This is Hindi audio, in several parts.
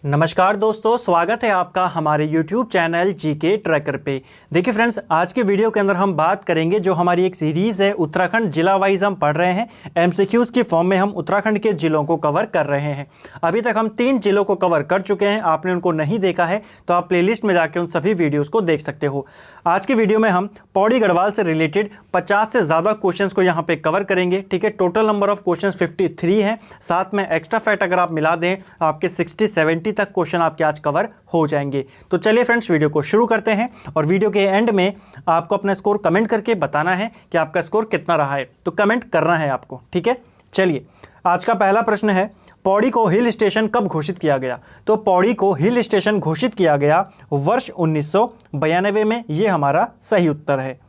नमस्कार दोस्तों, स्वागत है आपका हमारे YouTube चैनल जीके ट्रैकर पे। देखिए फ्रेंड्स, आज के वीडियो के अंदर हम बात करेंगे जो हमारी एक सीरीज़ है उत्तराखंड जिला वाइज हम पढ़ रहे हैं। एमसीक्यूज़ की फॉर्म में हम उत्तराखंड के जिलों को कवर कर रहे हैं। अभी तक हम 3 जिलों को कवर कर चुके हैं। आपने उनको नहीं देखा है तो आप प्लेलिस्ट में जाके उन सभी वीडियोज़ को देख सकते हो। आज की वीडियो में हम पौड़ी गढ़वाल से रिलेटेड 50 से ज़्यादा क्वेश्चन को यहाँ पर कवर करेंगे। ठीक है, टोटल नंबर ऑफ क्वेश्चन 53 है। साथ में एक्स्ट्रा फैक्ट अगर आप मिला दें आपके 60-70 तक क्वेश्चन आपके आज कवर हो जाएंगे। तो चलिए फ्रेंड्स, वीडियो को शुरू करते हैं और वीडियो के एंड में आपको अपना स्कोर कमेंट करके बताना है कि आपका स्कोर कितना रहा है। तो कमेंट करना है आपको, ठीक है। चलिए, आज का पहला प्रश्न है, पौड़ी को हिल स्टेशन कब घोषित किया गया? तो पौड़ी को हिल स्टेशन घोषित किया गया वर्ष 1992 में। यह हमारा सही उत्तर है।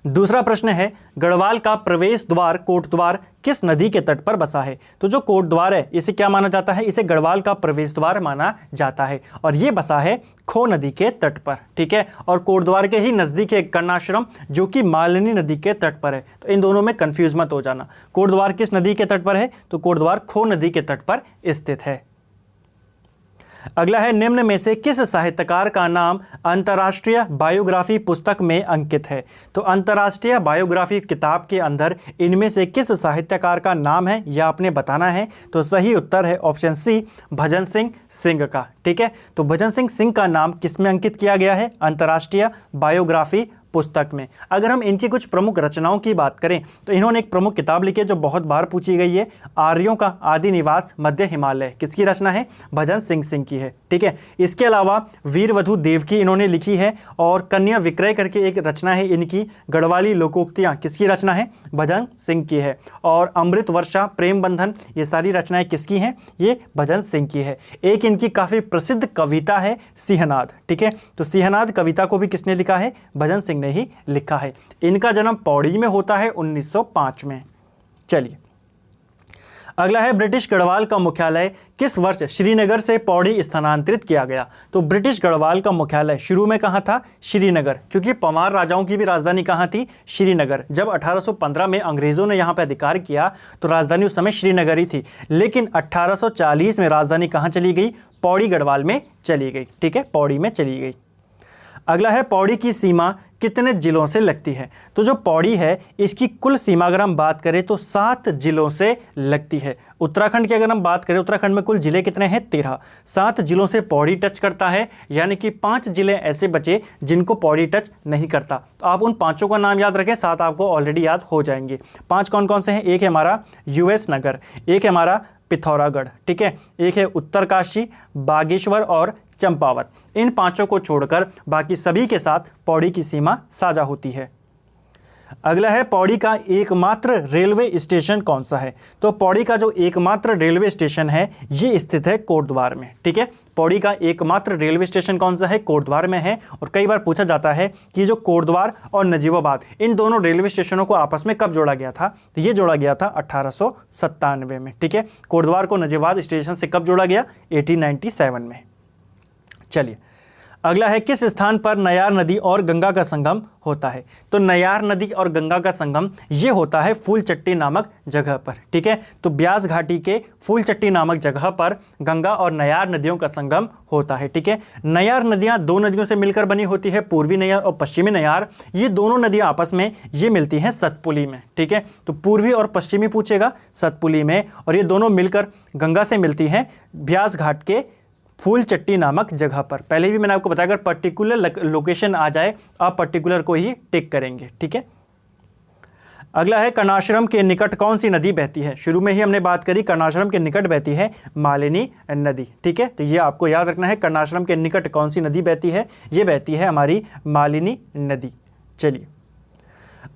दूसरा प्रश्न है, गढ़वाल का प्रवेश द्वार कोटद्वार किस नदी के तट पर बसा है? तो जो कोटद्वार है इसे क्या माना जाता है? इसे गढ़वाल का प्रवेश द्वार माना जाता है और ये बसा है खो नदी के तट पर। ठीक है, और कोटद्वार के ही नज़दीक है कर्णाश्रम जो कि मालिनी नदी के तट पर है। तो इन दोनों में कंफ्यूज मत हो जाना। कोटद्वार किस नदी के तट पर है? तो कोटद्वार खो नदी के तट पर स्थित है। अगला है, निम्न में से किस साहित्यकार का नाम अंतर्राष्ट्रीय बायोग्राफी पुस्तक में अंकित है? तो अंतर्राष्ट्रीय बायोग्राफी किताब के अंदर इनमें से किस साहित्यकार का नाम है यह आपने बताना है। तो सही उत्तर है ऑप्शन सी, भजन सिंह का। ठीक है, तो भजन सिंह का नाम किस में अंकित किया गया है? अंतर्राष्ट्रीय बायोग्राफी पुस्तक में। अगर हम इनकी कुछ प्रमुख रचनाओं की बात करें तो इन्होंने एक प्रमुख किताब लिखी है जो बहुत बार पूछी गई है, आर्यों का आदि निवास मध्य हिमालय। किसकी रचना है? भजन सिंह की है। ठीक है, इसके अलावा वीरवधु देवकी इन्होंने लिखी है और कन्या विक्रय करके एक रचना है इनकी, गढ़वाली लोकोक्तियाँ। किसकी रचना है? भजन सिंह की है। और अमृत वर्षा, प्रेम बंधन, ये सारी रचनाएं किसकी हैं? ये भजन सिंह की है। एक इनकी काफ़ी प्रसिद्ध कविता है सिंहनाद। ठीक है, तो सिंहनाद कविता को भी किसने लिखा है? भजन सिंह ने ही लिखा है। इनका जन्म पौड़ी में होता है 1905 में। चलिए, अगला है, ब्रिटिश गढ़वाल का मुख्यालय किस वर्ष श्रीनगर से पौड़ी स्थानांतरित किया गया? तो ब्रिटिश गढ़वाल का मुख्यालय शुरू में कहाँ था? श्रीनगर, क्योंकि पंवार राजाओं की भी राजधानी कहाँ थी? श्रीनगर। जब 1815 में अंग्रेजों ने यहाँ पर अधिकार किया तो राजधानी उस समय श्रीनगर ही थी, लेकिन 1840 में राजधानी कहाँ चली गई? पौड़ी गढ़वाल में चली गई। ठीक है, पौड़ी में चली गई। अगला है, पौड़ी की सीमा कितने जिलों से लगती है? तो जो पौड़ी है इसकी कुल सीमा अगर हम बात करें तो 7 जिलों से लगती है। उत्तराखंड की अगर हम बात करें, उत्तराखंड में कुल जिले कितने हैं? 13। 7 जिलों से पौड़ी टच करता है, यानी कि 5 जिले ऐसे बचे जिनको पौड़ी टच नहीं करता। तो आप उन 5 का नाम याद रखें, 7 आपको ऑलरेडी याद हो जाएंगे। 5 कौन कौन से हैं? एक है हमारा यूएस नगर, एक है हमारा पिथौरागढ़, ठीक है, एक है उत्तरकाशी, बागेश्वर और चंपावत। इन 5 को छोड़कर बाकी सभी के साथ पौड़ी की सीमा साझा होती है। अगला है, पौड़ी का एकमात्र रेलवे स्टेशन कौन सा है? तो पौड़ी का जो एकमात्र रेलवे स्टेशन है ये स्थित है कोटद्वार में। ठीक है, पौड़ी का एकमात्र रेलवे स्टेशन कौन सा है? कोटद्वार में है। और कई बार पूछा जाता है कि जो कोटद्वार और नजीबाबाद इन दोनों रेलवे स्टेशनों को आपस में कब जोड़ा गया था? तो ये जोड़ा गया था 1897 में। ठीक है, कोटद्वार को नजीबाबाद स्टेशन से कब जोड़ा गया? 1897 में। चलिए, अगला है, किस स्थान पर नयार नदी और गंगा का संगम होता है? तो नयार नदी और गंगा का संगम ये होता है फूलचट्टी नामक जगह पर। ठीक है, तो ब्यास घाटी के फूलचट्टी नामक जगह पर गंगा और नयार नदियों का संगम होता है। ठीक है, नयार नदियाँ 2 नदियों से मिलकर बनी होती है, पूर्वी नयार और पश्चिमी नयार। ये दोनों नदियाँ आपस में ये मिलती हैं सतपुली में। ठीक है, तो पूर्वी और पश्चिमी पूछेगा सतपुली में, और ये दोनों मिलकर गंगा से मिलती हैं ब्यास घाट के फूलचट्टी नामक जगह पर। पहले भी मैंने आपको बताया अगर पर्टिकुलर लोकेशन आ जाए आप पर्टिकुलर को ही टिक करेंगे। ठीक है, अगला है, कर्णाश्रम के निकट कौन सी नदी बहती है? शुरू में ही हमने बात करी, कर्णाश्रम के निकट बहती है मालिनी नदी। ठीक है, तो ये आपको याद रखना है, कर्णाश्रम के निकट कौन सी नदी बहती है? ये बहती है हमारी मालिनी नदी। चलिए,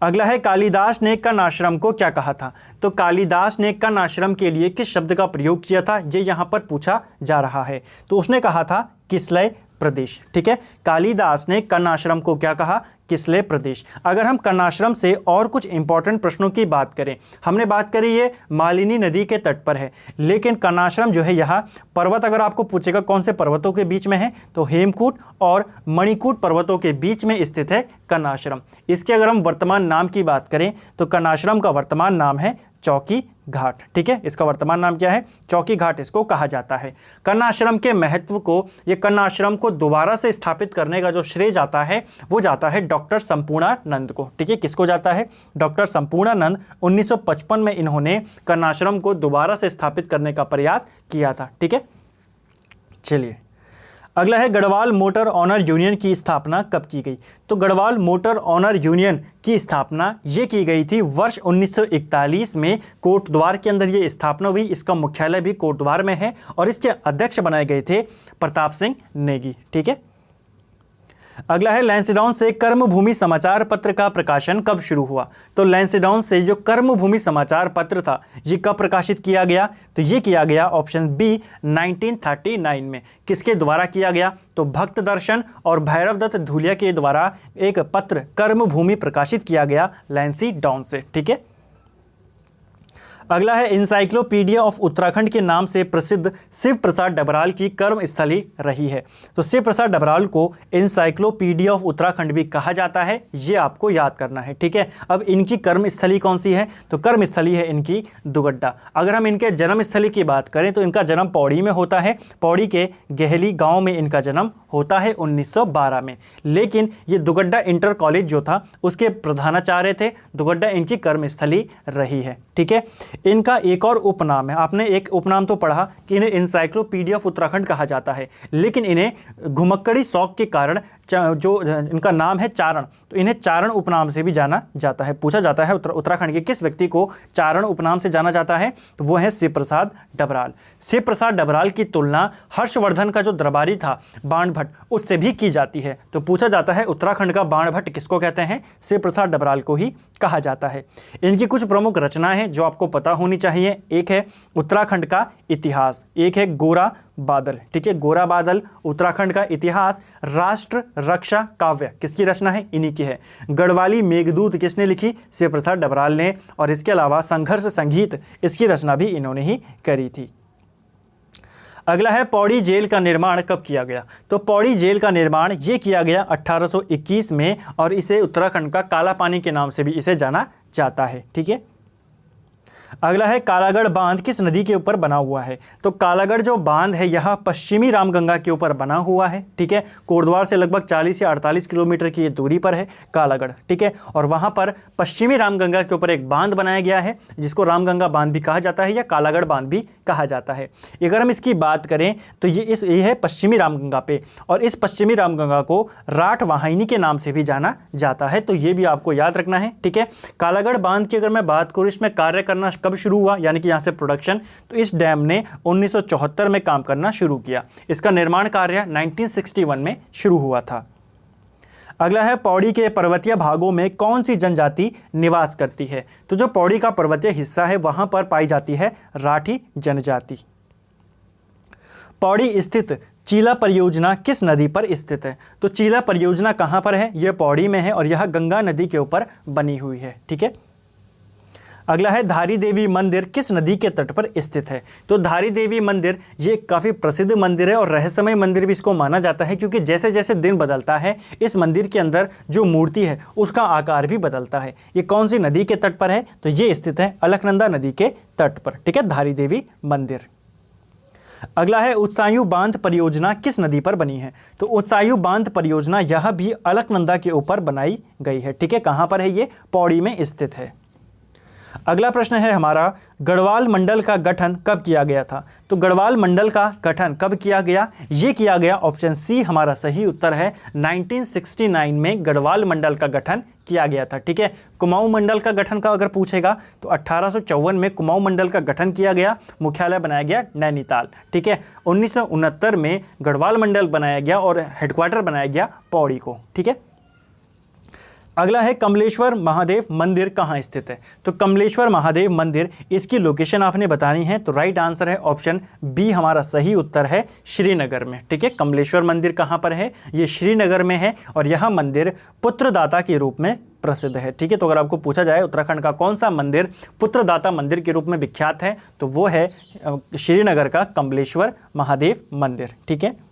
अगला है, कालिदास ने कर्ण आश्रम को क्या कहा था? तो कालिदास ने कर्ण आश्रम के लिए किस शब्द का प्रयोग किया था ये यहाँ पर पूछा जा रहा है। तो उसने कहा था किसलय प्रदेश। ठीक है, कालिदास ने कर्ण आश्रम को क्या कहा? किसले प्रदेश। अगर हम कर्णाश्रम से और कुछ इंपॉर्टेंट प्रश्नों की बात करें, हमने बात करी ये मालिनी नदी के तट पर है, लेकिन कर्णाश्रम जो है यहाँ पर्वत, अगर आपको पूछेगा कौन से पर्वतों के बीच में है, तो हेमकूट और मणिकूट पर्वतों के बीच में स्थित है कर्णाश्रम। इसके अगर हम वर्तमान नाम की बात करें तो कर्णाश्रम का वर्तमान नाम है चौकी घाट। ठीक है, इसका वर्तमान नाम क्या है? चौकी घाट इसको कहा जाता है। कर्णाश्रम के महत्व को, ये कर्णाश्रम को दोबारा से स्थापित करने का जो श्रेय जाता है वो जाता है डॉक्टर संपूर्णानंद को। ठीक है, किसको जाता है? डॉक्टर संपूर्णानंद 1955 में इन्होंने कर्णाश्रम को दोबारा से स्थापित करने का प्रयास किया था। ठीक है, चलिए अगला है गढ़वाल मोटर ऑनर यूनियन की स्थापना कब की गई? तो गढ़वाल मोटर ऑनर यूनियन की स्थापना ये की गई थी वर्ष 1941 में कोटद्वार के अंदर ये स्थापना हुई। इसका मुख्यालय भी कोटद्वार में है और इसके अध्यक्ष बनाए गए थे प्रताप सिंह नेगी। ठीक है, अगला है लैंसडाउन से कर्मभूमि समाचार पत्र का प्रकाशन कब शुरू हुआ? तो लैंसडाउन से जो कर्मभूमि समाचार पत्र था ये कब प्रकाशित किया गया? तो ये किया गया ऑप्शन बी 1939 में। किसके द्वारा किया गया? तो भक्त दर्शन और भैरव दत्त धूलिया के द्वारा एक पत्र कर्मभूमि प्रकाशित किया गया लैंसडाउन से। ठीक है, अगला है इंसाइक्लोपीडिया ऑफ उत्तराखंड के नाम से प्रसिद्ध शिव प्रसाद डबराल की कर्मस्थली रही है। तो शिव प्रसाद डबराल को इंसाइक्लोपीडिया ऑफ उत्तराखंड भी कहा जाता है, ये आपको याद करना है। ठीक है, अब इनकी कर्मस्थली कौन सी है? तो कर्मस्थली है इनकी दुगड्डा। अगर हम इनके जन्मस्थली की बात करें तो इनका जन्म पौड़ी में होता है। पौड़ी के गहली गाँव में इनका जन्म होता है 1912 में, लेकिन ये दुगड्डा इंटर कॉलेज जो था उसके प्रधानाचार्य थे। दुगड्डा इनकी कर्मस्थली रही है। ठीक है, इनका एक और उपनाम है, आपने एक उपनाम तो पढ़ा कि इन्हें इंसाइक्लोपीडिया ऑफ उत्तराखंड कहा जाता है, लेकिन इन्हें घुमक्कड़ी शौक के कारण जो इनका नाम है चारण, तो इन्हें चारण उपनाम से भी जाना जाता है। पूछा जाता है उत्तराखंड के किस व्यक्ति को चारण उपनाम से जाना जाता है, तो वो है शिव प्रसाद डबराल। शिव प्रसाद डबराल की तुलना हर्षवर्धन का जो दरबारी था बाणभट्ट, उससे भी की जाती है। तो पूछा जाता है उत्तराखंड का बाणभट्ट किसको कहते हैं? शिव प्रसाद डबराल को ही कहा जाता है। इनकी कुछ प्रमुख रचनाएं हैं जो आपको पता होनी चाहिए। एक है उत्तराखंड का इतिहास, एक है गोरा बादल। ठीक है, गोरा बादल उत्तराखंड का इतिहास। राष्ट्र रक्षा काव्य किसकी रचना है? इन्हीं की है। गढ़वाली मेघदूत किसने लिखी? शिव प्रसाद डबराल ने। और इसके अलावा संघर्ष संगीत, इसकी रचना भी इन्होंने ही करी थी। अगला है पौड़ी जेल का निर्माण कब किया गया? तो पौड़ी जेल का निर्माण ये किया गया 1821 में और इसे उत्तराखंड का काला पानी के नाम से भी इसे जाना जाता है। ठीक है, अगला है कालागढ़ बांध किस नदी के ऊपर बना हुआ है? तो कालागढ़ जो बांध है यह पश्चिमी रामगंगा के ऊपर बना हुआ है। ठीक है, कोटद्वार से लगभग 40 या 48 किलोमीटर की दूरी पर है कालागढ़। ठीक है, और वहाँ पर पश्चिमी रामगंगा के ऊपर एक बांध बनाया गया है जिसको रामगंगा बांध भी कहा जाता है या कालागढ़ बांध भी कहा जाता है। अगर हम इसकी बात करें तो ये है पश्चिमी रामगंगा पे, और इस पश्चिमी रामगंगा को राठ वाहिनी के नाम से भी जाना जाता है, तो ये भी आपको याद रखना है। ठीक है, कालागढ़ बांध की अगर मैं बात करूँ इसमें कार्य करना कब शुरू हुआ, यानी कि यहाँ से प्रोडक्शन, तो इस डैम ने 1974 में काम करना शुरू किया। इसका निर्माण कार्य 1961 में शुरू हुआ था। अगला है पौड़ी के पर्वतीय भागों में कौन सी जनजाति निवास करती है? तो जो पौड़ी का पर्वतीय हिस्सा है वहां पर पाई जाती है राठी जनजाति। पौड़ी स्थित चीला परियोजना किस नदी पर स्थित है? तो चीला परियोजना कहां पर है? यह पौड़ी में है और यह गंगा नदी के ऊपर बनी हुई है। ठीक है, अगला है धारी देवी मंदिर किस नदी के तट पर स्थित है? तो धारी देवी मंदिर ये काफ़ी प्रसिद्ध मंदिर है और रहस्यमय मंदिर भी इसको माना जाता है, क्योंकि जैसे जैसे दिन बदलता है इस मंदिर के अंदर जो मूर्ति है उसका आकार भी बदलता है। ये कौन सी नदी के तट पर है? तो ये स्थित है अलकनंदा नदी के तट पर। ठीक है, धारी देवी मंदिर। अगला है उत्सायु बांध परियोजना किस नदी पर बनी है? तो उत्सायु बांध परियोजना यह भी अलकनंदा के ऊपर बनाई गई है। ठीक है, कहाँ पर है? ये पौड़ी में स्थित है। अगला प्रश्न है हमारा, गढ़वाल मंडल का गठन कब किया गया था? तो गढ़वाल मंडल का गठन कब किया गया? ये किया गया, ऑप्शन सी हमारा सही उत्तर है, 1969 में गढ़वाल मंडल का गठन किया गया था। ठीक है, कुमाऊं मंडल का गठन का अगर पूछेगा तो 1854 में कुमाऊं मंडल का गठन किया गया, मुख्यालय बनाया गया नैनीताल। ठीक है, 1969 में गढ़वाल मंडल बनाया गया और हेडक्वार्टर बनाया गया पौड़ी को। ठीक है, अगला है कमलेश्वर महादेव मंदिर कहाँ स्थित है। तो कमलेश्वर महादेव मंदिर, इसकी लोकेशन आपने बतानी है। तो राइट आंसर है ऑप्शन बी, हमारा सही उत्तर है श्रीनगर में। ठीक है, कमलेश्वर मंदिर कहाँ पर है, ये श्रीनगर में है और यह मंदिर पुत्रदाता के रूप में प्रसिद्ध है। ठीक है, तो अगर आपको पूछा जाए उत्तराखंड का कौन सा मंदिर पुत्रदाता मंदिर के रूप में विख्यात है, तो वो है श्रीनगर का कमलेश्वर महादेव मंदिर। ठीक है,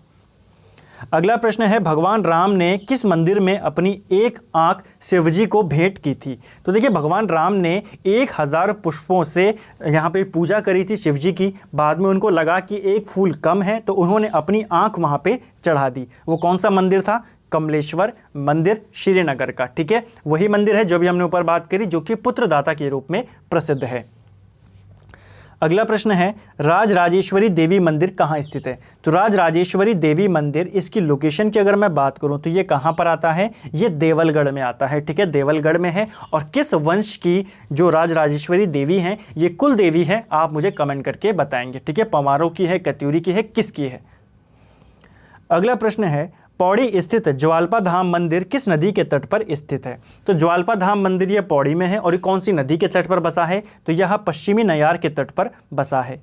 अगला प्रश्न है भगवान राम ने किस मंदिर में अपनी एक आंख शिवजी को भेंट की थी। तो देखिए, भगवान राम ने 1000 पुष्पों से यहाँ पे पूजा करी थी शिवजी की। बाद में उनको लगा कि एक फूल कम है, तो उन्होंने अपनी आंख वहाँ पे चढ़ा दी। वो कौन सा मंदिर था, कमलेश्वर मंदिर श्रीनगर का। ठीक है, वही मंदिर है जो भी हमने ऊपर बात करी, जो कि पुत्रदाता के रूप में प्रसिद्ध है। अगला प्रश्न है राजराजेश्वरी देवी मंदिर कहाँ स्थित है। तो राजराजेश्वरी देवी मंदिर, इसकी लोकेशन की अगर मैं बात करूँ तो ये कहाँ पर आता है, ये देवलगढ़ में आता है। ठीक है, देवलगढ़ में है। और किस वंश की जो राजराजेश्वरी देवी हैं, ये कुल देवी है, आप मुझे कमेंट करके बताएंगे। ठीक है, पंवारों की है, कत्यूरी की है, किसकी है। अगला प्रश्न है पौड़ी स्थित ज्वाल्पा धाम मंदिर किस नदी के तट पर स्थित है। तो ज्वाल्पा धाम मंदिर ये पौड़ी में है और ये कौन सी नदी के तट पर बसा है, तो यह पश्चिमी नयार के तट पर बसा है।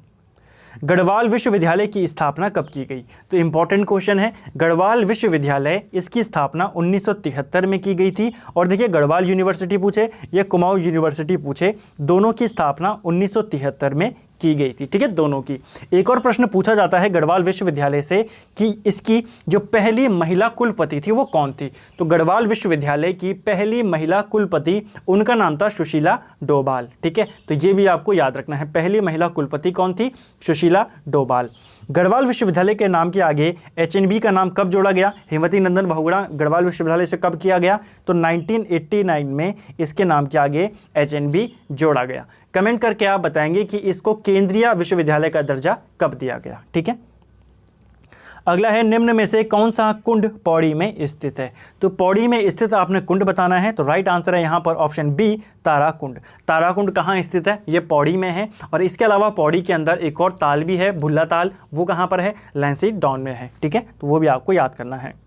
गढ़वाल विश्वविद्यालय की स्थापना कब की गई। तो इंपॉर्टेंट क्वेश्चन है, गढ़वाल विश्वविद्यालय, इसकी स्थापना 1973 में की गई थी। और देखिए, गढ़वाल यूनिवर्सिटी पूछे या कुमाऊं यूनिवर्सिटी पूछे, दोनों की स्थापना 1973 में की गई थी। ठीक है, दोनों की। एक और प्रश्न पूछा जाता है गढ़वाल विश्वविद्यालय से कि इसकी जो पहली महिला कुलपति थी वो कौन थी। तो गढ़वाल विश्वविद्यालय की पहली महिला कुलपति, उनका नाम था सुशीला डोभाल। ठीक है, तो ये भी आपको याद रखना है, पहली महिला कुलपति कौन थी, सुशीला डोभाल। गढ़वाल विश्वविद्यालय के नाम के आगे HNB का नाम कब जोड़ा गया, हेमवती नंदन बहुगुणा गढ़वाल विश्वविद्यालय से कब किया गया, तो 1989 में इसके नाम के आगे HNB जोड़ा गया। कमेंट करके आप बताएंगे कि इसको केंद्रीय विश्वविद्यालय का दर्जा कब दिया गया। ठीक है, अगला है निम्न में से कौन सा कुंड पौड़ी में स्थित है। तो पौड़ी में स्थित आपने कुंड बताना है। तो राइट आंसर है यहाँ पर ऑप्शन बी, ताराकुंड। ताराकुंड कहाँ स्थित है, ये पौड़ी में है। और इसके अलावा पौड़ी के अंदर एक और ताल भी है, भुल्ला ताल, वो कहाँ पर है, लैंसीडाउन में है। ठीक है, तो वो भी आपको याद करना है।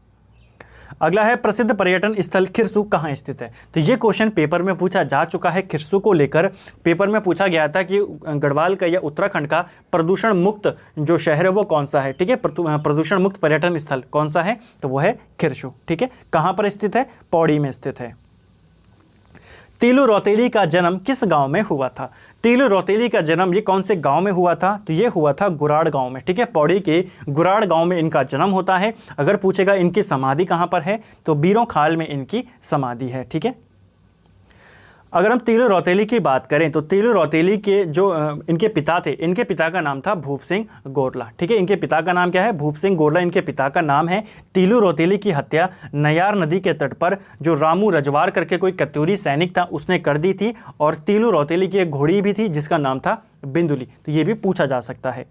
अगला है प्रसिद्ध पर्यटन स्थल खिरसू कहाँ स्थित है। तो ये क्वेश्चन पेपर में पूछा जा चुका है। खिरसू को लेकर पेपर में पूछा गया था कि गढ़वाल का या उत्तराखंड का प्रदूषण मुक्त जो शहर है वो कौन सा है। ठीक है, प्रदूषण मुक्त पर्यटन स्थल कौन सा है, तो वो है खिरसू। ठीक है, कहाँ पर स्थित है, पौड़ी में स्थित है। तीलू रौतेली का जन्म किस गांव में हुआ था। तीलू रौतेली का जन्म ये कौन से गांव में हुआ था, तो ये हुआ था गुराड़ गांव में। ठीक है, पौड़ी के गुराड़ गांव में इनका जन्म होता है। अगर पूछेगा इनकी समाधि कहां पर है, तो बीरों खाल में इनकी समाधि है। ठीक है, अगर हम तीलू रौतेली की बात करें तो तीलू रौतेली के जो इनके पिता थे, इनके पिता का नाम था भूप सिंह गोरला। ठीक है, इनके पिता का नाम क्या है, भूप सिंह गोरला इनके पिता का नाम है। तीलू रौतेली की हत्या नयार नदी के तट पर जो रामू रजवार करके कोई कत्यूरी सैनिक था उसने कर दी थी। और तीलू रौतेली की एक घोड़ी भी थी जिसका नाम था बिंदुली। तो ये भी पूछा जा सकता है।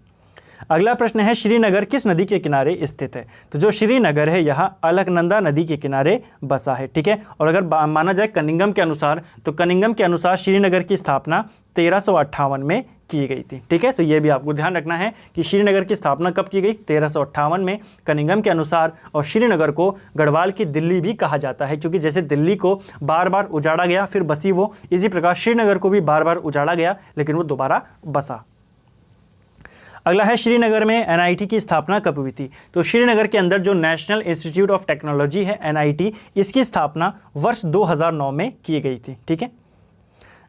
अगला प्रश्न है श्रीनगर किस नदी के किनारे स्थित है। तो जो श्रीनगर है यह अलकनंदा नदी के किनारे बसा है। ठीक है, और अगर माना जाए कनिंघम के अनुसार, तो कनिंघम के अनुसार श्रीनगर की स्थापना 1358 में की गई थी। ठीक है, तो ये भी आपको ध्यान रखना है कि श्रीनगर की स्थापना कब की गई, 1358 में कनिंघम के अनुसार। और श्रीनगर को गढ़वाल की दिल्ली भी कहा जाता है, क्योंकि जैसे दिल्ली को बार बार उजाड़ा गया फिर बसी वो, इसी प्रकार श्रीनगर को भी बार बार उजाड़ा गया लेकिन वो दोबारा बसा। अगला है श्रीनगर में NIT की स्थापना कब हुई थी। तो श्रीनगर के अंदर जो नेशनल इंस्टीट्यूट ऑफ टेक्नोलॉजी है NIT, इसकी स्थापना वर्ष 2009 में की गई थी। ठीक है,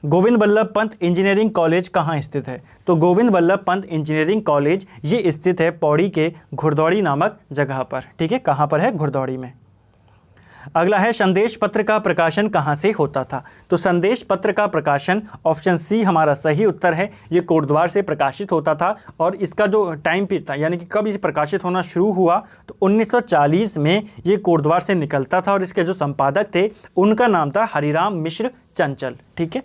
गोविंद बल्लभ पंत इंजीनियरिंग कॉलेज कहाँ स्थित है। तो गोविंद बल्लभ पंत इंजीनियरिंग कॉलेज ये स्थित है पौड़ी के घुड़दौड़ी नामक जगह पर। ठीक है, कहाँ पर है, घुड़दौड़ी में। अगला है संदेश पत्र का प्रकाशन कहाँ से होता था। तो संदेश पत्र का प्रकाशन ऑप्शन सी हमारा सही उत्तर है, ये कोटद्वार से प्रकाशित होता था। और इसका जो टाइम पीरियड था, यानी कि कब इसे प्रकाशित होना शुरू हुआ, तो 1940 में ये कोटद्वार से निकलता था। और इसके जो संपादक थे उनका नाम था हरिराम मिश्र चंचल। ठीक है,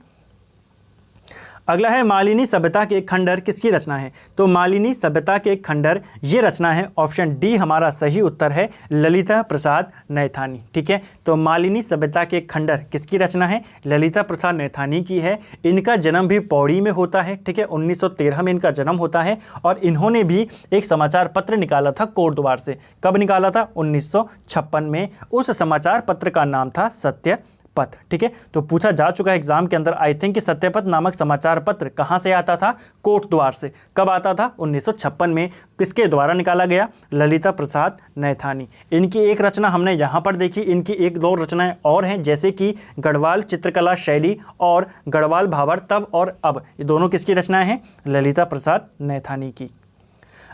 अगला है मालिनी सभ्यता के खंडर किसकी रचना है। तो मालिनी सभ्यता के खंडर ये रचना है ऑप्शन डी हमारा सही उत्तर है, ललिता प्रसाद नैथानी। ठीक है, तो मालिनी सभ्यता के खंडर किसकी रचना है, ललिता प्रसाद नैथानी की है। इनका जन्म भी पौड़ी में होता है। ठीक है, 1913 में इनका जन्म होता है। और इन्होंने भी एक समाचार पत्र निकाला था कोटद्वार से। कब निकाला था, 1956 में। उस समाचार पत्र का नाम था सत्य पथ, ठीक है। तो पूछा जा चुका है एग्जाम के अंदर, आई थिंक कि सत्यपथ नामक समाचार पत्र कहाँ से आता था? कोटद्वार से। कब आता था? 1956 में। किसके द्वारा निकाला गया? ललिता प्रसाद नैथानी। इनकी एक रचना हमने यहाँ पर देखी, इनकी एक दो रचनाएं और हैं, जैसे कि गढ़वाल चित्रकला शैली और गढ़वाल भावर तब और अब। ये दोनों किसकी रचनाएं हैं? ललिता प्रसाद नैथानी की।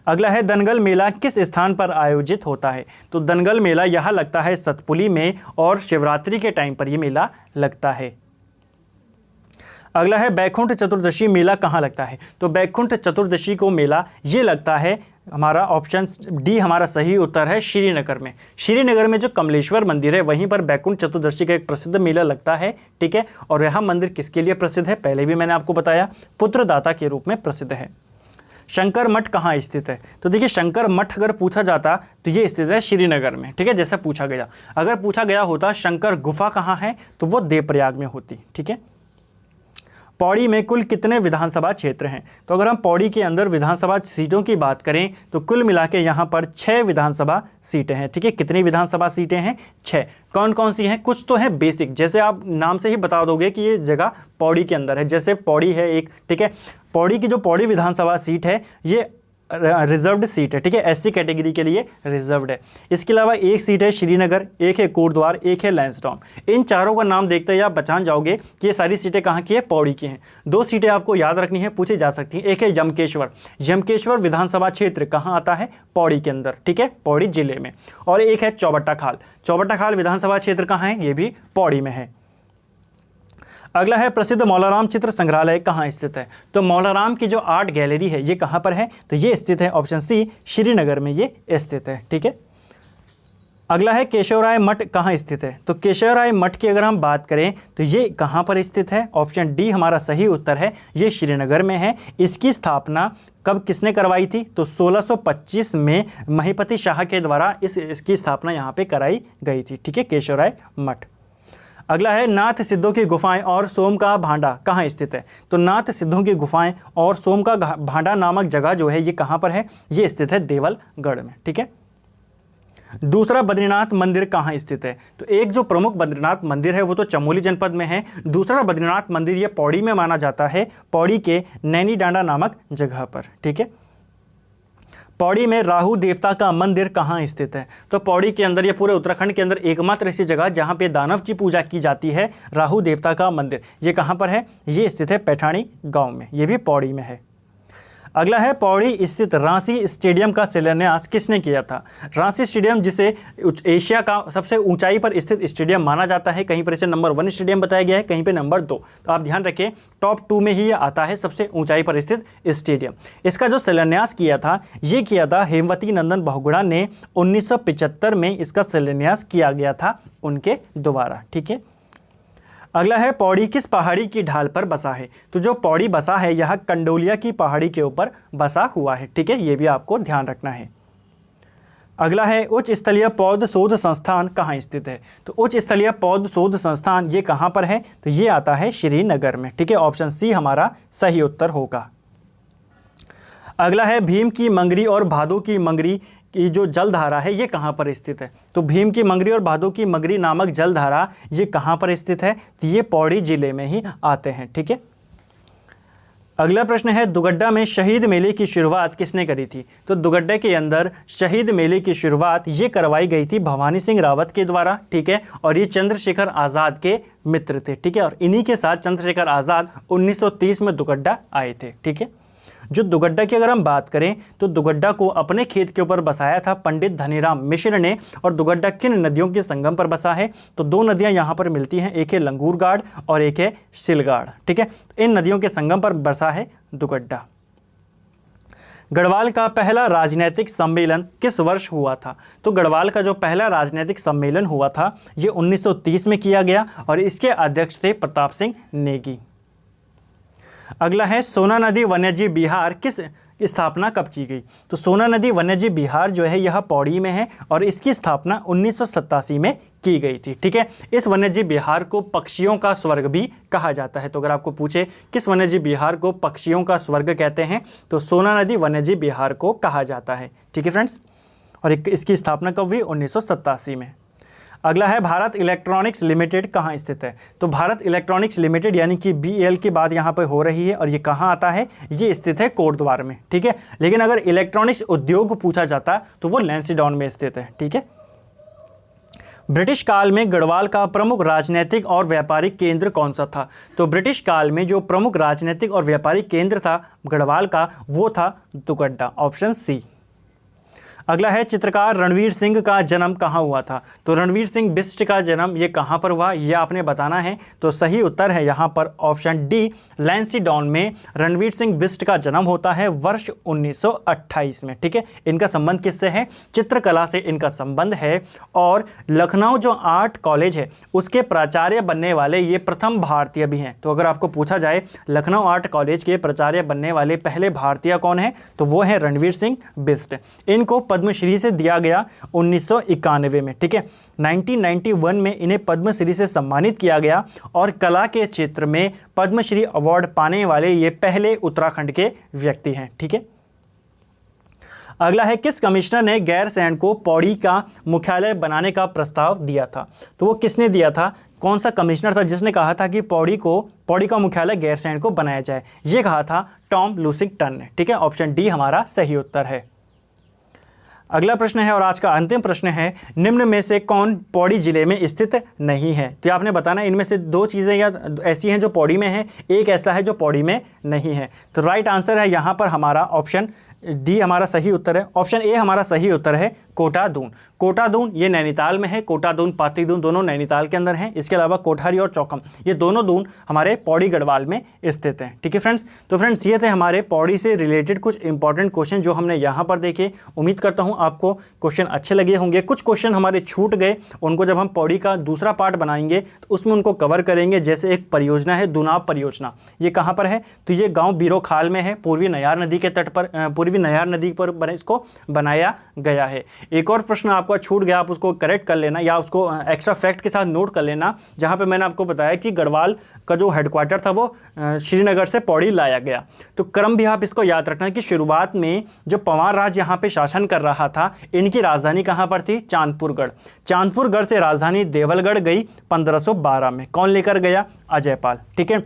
अगला है दनगल मेला किस स्थान पर आयोजित होता है? तो दनगल मेला यहाँ लगता है सतपुली में, और शिवरात्रि के टाइम पर यह मेला लगता है। अगला है बैकुंठ चतुर्दशी मेला कहाँ लगता है? तो बैकुंठ चतुर्दशी को मेला ये लगता है, हमारा ऑप्शन डी हमारा सही उत्तर है, श्रीनगर में। श्रीनगर में जो कमलेश्वर मंदिर है वहीं पर बैकुंठ चतुर्दशी का एक प्रसिद्ध मेला लगता है, ठीक है। और यह मंदिर किसके लिए प्रसिद्ध है? पहले भी मैंने आपको बताया, पुत्रदाता के रूप में प्रसिद्ध है। शंकर मठ कहाँ स्थित है? तो देखिए शंकर मठ अगर पूछा जाता तो ये स्थित है श्रीनगर में, ठीक है, जैसा पूछा गया। अगर पूछा गया होता शंकर गुफा कहाँ है, तो वो देवप्रयाग में होती, ठीक है। पौड़ी में कुल कितने विधानसभा क्षेत्र हैं? तो अगर हम पौड़ी के अंदर विधानसभा सीटों की बात करें तो कुल मिला के यहाँ पर 6 विधानसभा सीटें हैं, ठीक है। कितनी विधानसभा सीटें हैं? 6। कौन कौन सी हैं? कुछ तो है बेसिक, जैसे आप नाम से ही बता दोगे कि ये जगह पौड़ी के अंदर है, जैसे पौड़ी है एक, ठीक है। पौड़ी की जो पौड़ी विधानसभा सीट है ये रिजर्व्ड सीट है, ठीक है, एससी कैटेगरी के लिए रिजर्व्ड है। इसके अलावा एक सीट है श्रीनगर, एक है कोटद्वार, एक है लैंसडाउन। इन चारों का नाम देखते ही आप पहचान जाओगे कि ये सारी सीटें कहाँ की है? पौड़ी की हैं। 2 सीटें आपको याद रखनी है, पूछी जा सकती हैं। एक है यमकेश्वर। यमकेश्वर विधानसभा क्षेत्र कहाँ आता है? पौड़ी के अंदर, ठीक है, पौड़ी जिले में। और एक है चौबट्टा खाल। चौबट्टा खाल विधानसभा क्षेत्र कहाँ है? ये भी पौड़ी में है। अगला है प्रसिद्ध मौलाराम चित्र संग्रहालय कहाँ स्थित है? तो मौलाराम की जो आर्ट गैलरी है ये कहाँ पर है? तो ये स्थित है ऑप्शन सी, श्रीनगर में ये स्थित है, ठीक है। अगला है केशवराय मठ कहाँ स्थित है? तो केशवराय मठ की अगर हम बात करें तो ये कहाँ पर स्थित है? ऑप्शन डी हमारा सही उत्तर है, ये श्रीनगर में है। इसकी स्थापना कब किसने करवाई थी? तो 1625 में महिपति शाह के द्वारा इसकी स्थापना यहाँ पे कराई गई थी, ठीक है, केशवराय मठ। अगला है नाथ सिद्धों की गुफाएं और सोम का भांडा कहाँ स्थित है? तो नाथ सिद्धों की गुफाएं और सोम का भांडा नामक जगह जो है ये कहाँ पर है? ये स्थित है देवलगढ़ में, ठीक है। दूसरा बद्रीनाथ मंदिर कहाँ स्थित है? तो एक जो प्रमुख बद्रीनाथ मंदिर है वो तो चमोली जनपद में है। दूसरा बद्रीनाथ मंदिर ये पौड़ी में माना जाता है, पौड़ी के नैनी डांडा नामक जगह पर, ठीक है। पौड़ी में राहु देवता का मंदिर कहाँ स्थित है? तो पौड़ी के अंदर, ये पूरे उत्तराखंड के अंदर एकमात्र ऐसी जगह जहाँ पे दानव की पूजा की जाती है, राहु देवता का मंदिर, ये कहाँ पर है? ये स्थित है पैठाणी गांव में, ये भी पौड़ी में है। अगला है पौड़ी स्थित रांसी स्टेडियम का शिलान्यास किसने किया था? रांसी स्टेडियम जिसे एशिया का सबसे ऊंचाई पर स्थित स्टेडियम माना जाता है, कहीं पर इसे नंबर 1 स्टेडियम बताया गया है, कहीं पे नंबर 2। तो आप ध्यान रखें टॉप 2 में ही ये आता है, सबसे ऊंचाई पर स्थित स्टेडियम। इसका जो शिलान्यास किया था ये किया था हेमवती नंदन बहुगुणा ने। 1975 में इसका शिलान्यास किया गया था उनके द्वारा, ठीक है। अगला है पौड़ी किस पहाड़ी की ढाल पर बसा है? तो जो पौड़ी बसा है यह कंडोलिया की पहाड़ी के ऊपर बसा हुआ है, ठीक है, ये भी आपको ध्यान रखना है। अगला है उच्च स्तरीय पौध शोध संस्थान कहाँ स्थित है? तो उच्च स्तरीय पौध शोध संस्थान ये कहाँ पर है? तो ये आता है श्रीनगर में, ठीक है, ऑप्शन सी हमारा सही उत्तर होगा। अगला है भीम की मंगरी और भादो की मंगरी की जो जलधारा है ये कहाँ पर स्थित है? तो भीम की मंगरी और भादो की मंगरी नामक जलधारा ये कहाँ पर स्थित है? तो ये पौड़ी जिले में ही आते हैं, ठीक है। अगला प्रश्न है दुगड्डा में शहीद मेले की शुरुआत किसने करी थी? तो दुगड्डा के अंदर शहीद मेले की शुरुआत ये करवाई गई थी भवानी सिंह रावत के द्वारा, ठीक है, और ये चंद्रशेखर आज़ाद के मित्र थे, ठीक है, और इन्हीं के साथ चंद्रशेखर आज़ाद 1930 में दुगड्डा आए थे, ठीक है। जो दुगड्डा की अगर हम बात करें तो दुगड्डा को अपने खेत के ऊपर बसाया था पंडित धनीराम मिश्र ने। और दुगड्डा किन नदियों के संगम पर बसा है? तो 2 नदियां यहाँ पर मिलती हैं, एक है लंगूरगाड़ और एक है सिलगाड़, ठीक है। इन नदियों के संगम पर बसा है दुगड्डा। गढ़वाल का पहला राजनीतिक सम्मेलन किस वर्ष हुआ था? तो गढ़वाल का जो पहला राजनीतिक सम्मेलन हुआ था ये 1930 में किया गया और इसके अध्यक्ष थे प्रताप सिंह नेगी। अगला है सोना नदी वन्यजीव विहार किस स्थापना कब की गई? तो सोना नदी वन्यजीव विहार जो है यह पौड़ी में है और इसकी स्थापना 1987 में की गई थी, ठीक है। इस वन्यजीव विहार को पक्षियों का स्वर्ग भी कहा जाता है। तो अगर आपको पूछे किस वन्यजीव विहार को पक्षियों का स्वर्ग कहते हैं तो सोना नदी वन्यजीव विहार को कहा जाता है, ठीक है फ्रेंड्स। और इसकी स्थापना कब हुई? 1987 में। अगला है भारत इलेक्ट्रॉनिक्स लिमिटेड कहाँ स्थित है? तो भारत इलेक्ट्रॉनिक्स लिमिटेड यानी कि BEL की बात यहाँ पर हो रही है और ये कहाँ आता है? ये स्थित है कोटद्वार में, ठीक है। लेकिन अगर इलेक्ट्रॉनिक्स उद्योग पूछा जाता तो वो लैंसडाउन में स्थित है, ठीक है। ब्रिटिश काल में गढ़वाल का प्रमुख राजनीतिक और व्यापारिक केंद्र कौन सा था? तो ब्रिटिश काल में जो प्रमुख राजनीतिक और व्यापारिक केंद्र था गढ़वाल का, वो था दुगड्डा, ऑप्शन सी। अगला है चित्रकार रणवीर सिंह का जन्म कहाँ हुआ था? तो रणवीर सिंह बिष्ट का जन्म ये कहाँ पर हुआ, ये आपने बताना है। तो सही उत्तर है यहाँ पर ऑप्शन डी, लैंसडाउन में रणवीर सिंह बिष्ट का जन्म होता है वर्ष 1928 में, ठीक है। इनका संबंध किससे है? चित्रकला से इनका संबंध है। और लखनऊ जो आर्ट कॉलेज है उसके प्राचार्य बनने वाले ये प्रथम भारतीय भी हैं। तो अगर आपको पूछा जाए लखनऊ आर्ट कॉलेज के प्राचार्य बनने वाले पहले भारतीय कौन है, तो वो है रणवीर सिंह बिष्ट। इनको पद्मश्री से दिया गया 1991 में, ठीक है। 1991 में इन्हें पद्मश्री से सम्मानित किया गया और कला के क्षेत्र में पद्मश्री अवार्ड पाने वाले ये पहले उत्तराखंड के व्यक्ति हैं, ठीक है। अगला है किस कमिश्नर ने गैरसैंण को पौड़ी का मुख्यालय बनाने का प्रस्ताव दिया था? तो वो किसने दिया था? कौन सा कमिश्नर था जिसने कहा था कि पौड़ी का मुख्यालय गैरसैंण को बनाया जाए? ये कहा था टॉम लुसिंगटन ने, ठीक है। ऑप्शन डी हमारा सही उत्तर है। अगला प्रश्न है और आज का अंतिम प्रश्न है, निम्न में से कौन पौड़ी जिले में स्थित नहीं है? तो आपने बताना इनमें से दो चीज़ें या ऐसी हैं जो पौड़ी में है, एक ऐसा है जो पौड़ी में नहीं है। तो राइट आंसर है यहाँ पर हमारा ऑप्शन डी हमारा सही उत्तर है। ऑप्शन ए हमारा सही उत्तर है कोटा दून। कोटा दून ये नैनीताल में है, कोटा दून पाती दून दोनों नैनीताल के अंदर हैं। इसके अलावा कोठारी और चौकम ये दोनों दून हमारे पौड़ी गढ़वाल में स्थित हैं, ठीक है फ्रेंड्स। तो फ्रेंड्स ये थे हमारे पौड़ी से रिलेटेड कुछ इंपॉर्टेंट क्वेश्चन जो हमने यहाँ पर देखे। उम्मीद करता हूँ आपको क्वेश्चन अच्छे लगे होंगे। कुछ क्वेश्चन हमारे छूट गए, उनको जब हम पौड़ी का दूसरा पार्ट बनाएंगे तो उसमें उनको कवर करेंगे। जैसे एक परियोजना है दुनाव परियोजना, ये कहाँ पर है? तो ये गाँव बीरोखाल में है, पूर्वी नयार नदी के तट पर, पूर्वी नयार नदी पर इसको बनाया गया है। एक और प्रश्न आपका छूट गया, आप उसको करेक्ट कर लेना या उसको एक्स्ट्रा फैक्ट के साथ नोट कर लेना, जहां पे मैंने आपको बताया कि गढ़वाल का जो हेडक्वार्टर था वो श्रीनगर से पौड़ी लाया गया। तो क्रम भी आप इसको याद रखना कि शुरुआत में जो पंवार राज यहाँ पे शासन कर रहा था, इनकी राजधानी कहाँ पर थी? चांदपुरगढ़। चांदपुरगढ़ से राजधानी देवलगढ़ गई 1512 में। कौन लेकर गया? अजयपाल, ठीक है।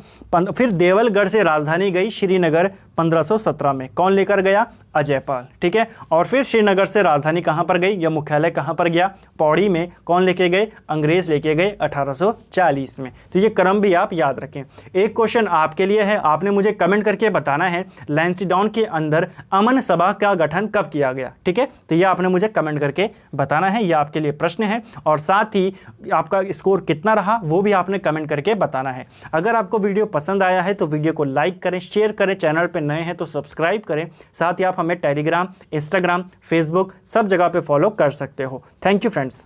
फिर देवलगढ़ से राजधानी गई श्रीनगर 1517 में। कौन लेकर गया? अजयपाल, ठीक है। और फिर श्रीनगर से राजधानी कहाँ पर गई या मुख्यालय कहाँ पर गया? पौड़ी में। कौन लेके गए? अंग्रेज लेके गए 1840 में। तो ये क्रम भी आप याद रखें। एक क्वेश्चन आपके लिए है, आपने मुझे कमेंट करके बताना है लैंसडाउन के अंदर अमन सभा का गठन कब किया गया, ठीक है। तो ये आपने मुझे कमेंट करके बताना है, ये आपके लिए प्रश्न है। और साथ ही आपका स्कोर कितना रहा वो भी आपने कमेंट करके बताना है। अगर आपको वीडियो पसंद आया है तो वीडियो को लाइक करें, शेयर करें, चैनल पे नए हैं तो सब्सक्राइब करें। साथ ही आप हमें टेलीग्राम, इंस्टाग्राम, फेसबुक सब जगह पे फॉलो कर सकते हो। Thank you friends.